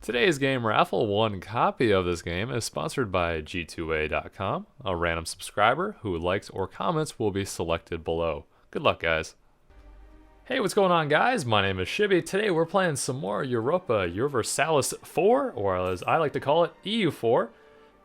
Today's game raffle, one copy of this game, is sponsored by G2A.com. A random subscriber who likes or comments will be selected below. Good luck, guys. Hey, what's going on, guys? My name is Shibby. Today we're playing some more Europa Universalis 4, or as I like to call it, EU4.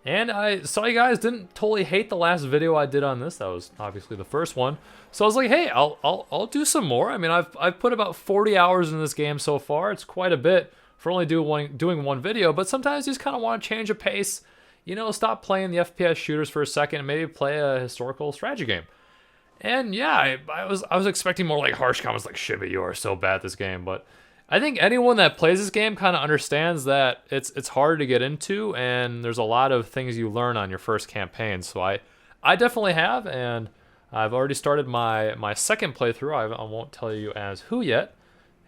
And I saw you guys didn't totally hate the last video I did on this. That was obviously the first one. So I was like, hey, I'll do some more. I mean, I've put about 40 hours in this game so far. It's quite a bit for only doing one video, but sometimes you just kind of want to change a pace. You know, stop playing the FPS shooters for a second and maybe play a historical strategy game. And yeah, I was expecting more like harsh comments like, Shibby, you are so bad at this game, but I think anyone that plays this game kind of understands that it's hard to get into, and there's a lot of things you learn on your first campaign. So I definitely have, and I've already started my second playthrough. I won't tell you as who yet,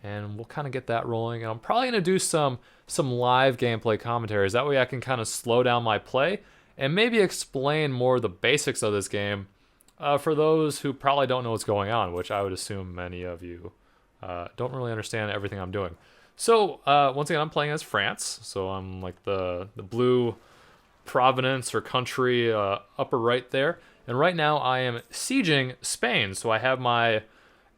and we'll kind of get that rolling. And I'm probably gonna do some live gameplay commentaries. That way I can kind of slow down my play and maybe explain more of the basics of this game for those who probably don't know what's going on, which I would assume many of you don't really understand everything I'm doing. So once again, I'm playing as France, so I'm like the blue province or country upper right there, and right now I am sieging Spain. So I have my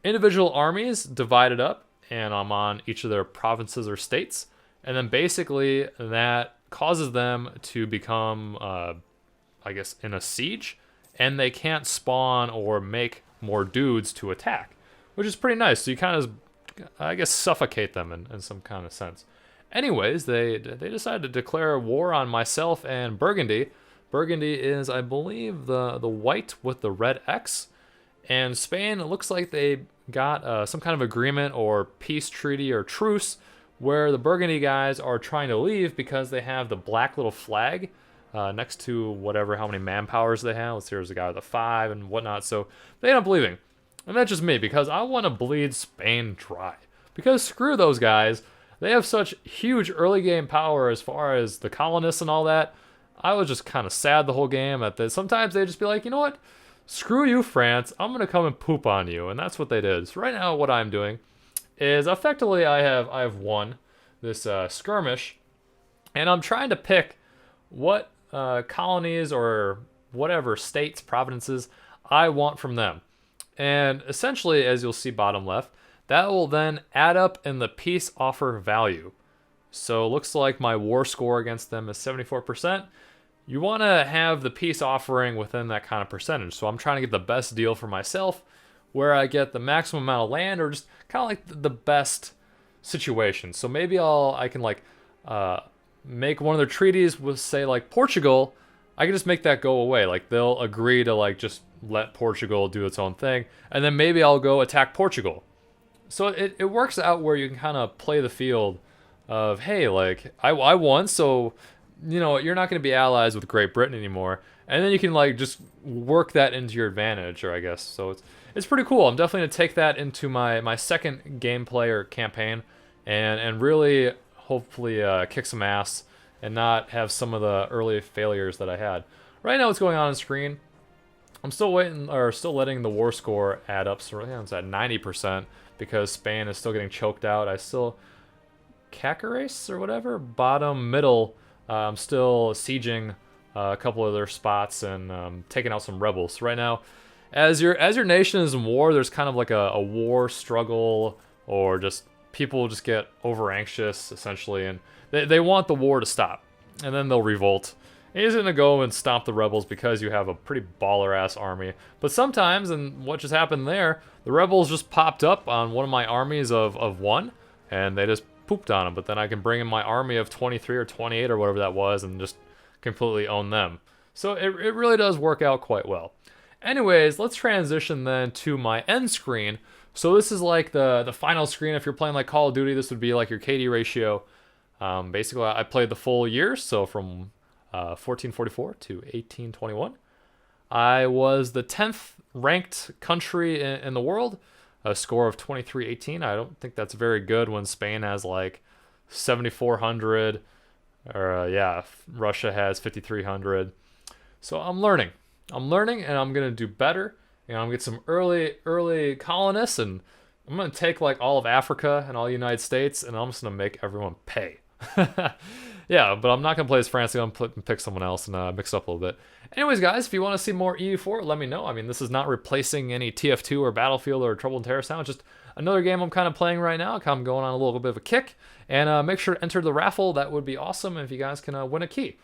individual armies divided up, and I'm on each of their provinces or states, and then basically that causes them to become, I guess, in a siege, and they can't spawn or make more dudes to attack, which is pretty nice. So you kind of, I guess, suffocate them in some kind of sense. Anyways, they decided to declare war on myself and Burgundy. Burgundy is, I believe, the white with the red X. And Spain, it looks like they got some kind of agreement or peace treaty or truce where the Burgundy guys are trying to leave because they have the black little flag next to whatever, how many manpowers they have. Let's see, there's a guy with a 5 and whatnot. So they end up leaving. And that's just me, because I want to bleed Spain dry. Because screw those guys. They have such huge early game power as far as the colonists and all that. I was just kind of sad the whole game that sometimes they just be like, you know what? Screw you, France. I'm going to come and poop on you. And that's what they did. So right now what I'm doing is effectively I have won this skirmish. And I'm trying to pick what colonies or whatever states, provinces I want from them. And essentially, as you'll see bottom left, that will then add up in the peace offer value. So it looks like my war score against them is 74%. You want to have the peace offering within that kind of percentage. So I'm trying to get the best deal for myself, where I get the maximum amount of land, or just kind of like the best situation. So maybe I can like make one of their treaties with, say, like Portugal. I can just make that go away. Like they'll agree to like just let Portugal do its own thing, and then maybe I'll go attack Portugal. So it works out where you can kind of play the field of, hey, like I won, so you know you're not going to be allies with Great Britain anymore, and then you can like just work that into your advantage, or I guess. So it's pretty cool. I'm definitely going to take that into my second gameplay or campaign, and really hopefully kick some ass and not have some of the early failures that I had. Right now what's going on screen, I'm still waiting, or still letting the war score add up. So right now it's at 90% because Spain is still getting choked out. I still, Cacares or whatever, bottom middle, I'm still sieging a couple of their spots and taking out some rebels. So right now, as your nation is in war, there's kind of like a war struggle, or just people just get over anxious essentially, and they want the war to stop, and then they'll revolt. He's gonna go and stomp the rebels because you have a pretty baller-ass army. But sometimes, and what just happened there, the rebels just popped up on one of my armies of 1, and they just pooped on them. But then I can bring in my army of 23 or 28 or whatever that was and just completely own them. So it really does work out quite well. Anyways, let's transition then to my end screen. So this is like the final screen. If you're playing like Call of Duty, this would be like your KD ratio. Basically, I played the full year, so from 1444 to 1821. I was the 10th ranked country in the world, a score of 2318. I don't think that's very good when Spain has like 7,400, or yeah, Russia has 5,300. So I'm learning, and I'm gonna do better. And I'm gonna get some early colonists, and I'm gonna take like all of Africa and all the United States, and I'm just gonna make everyone pay. Yeah, but I'm not going to play as Francie. I'm going to pick someone else and mix up a little bit. Anyways, guys, if you want to see more EU4, let me know. I mean, this is not replacing any TF2 or Battlefield or Trouble in Terrorist Town. It's just another game I'm kind of playing right now. I'm going on a little bit of a kick. And make sure to enter the raffle. That would be awesome if you guys can win a key.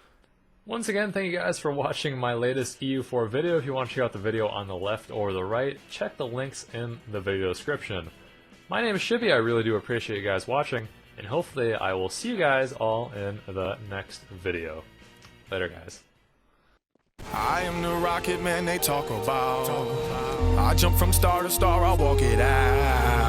Once again, thank you guys for watching my latest EU4 video. If you want to check out the video on the left or the right, check the links in the video description. My name is Shibby. I really do appreciate you guys watching. And hopefully I will see you guys all in the next video. Later, guys. I am the rocket man they talk about. I jump from star to star, I'll walk it out.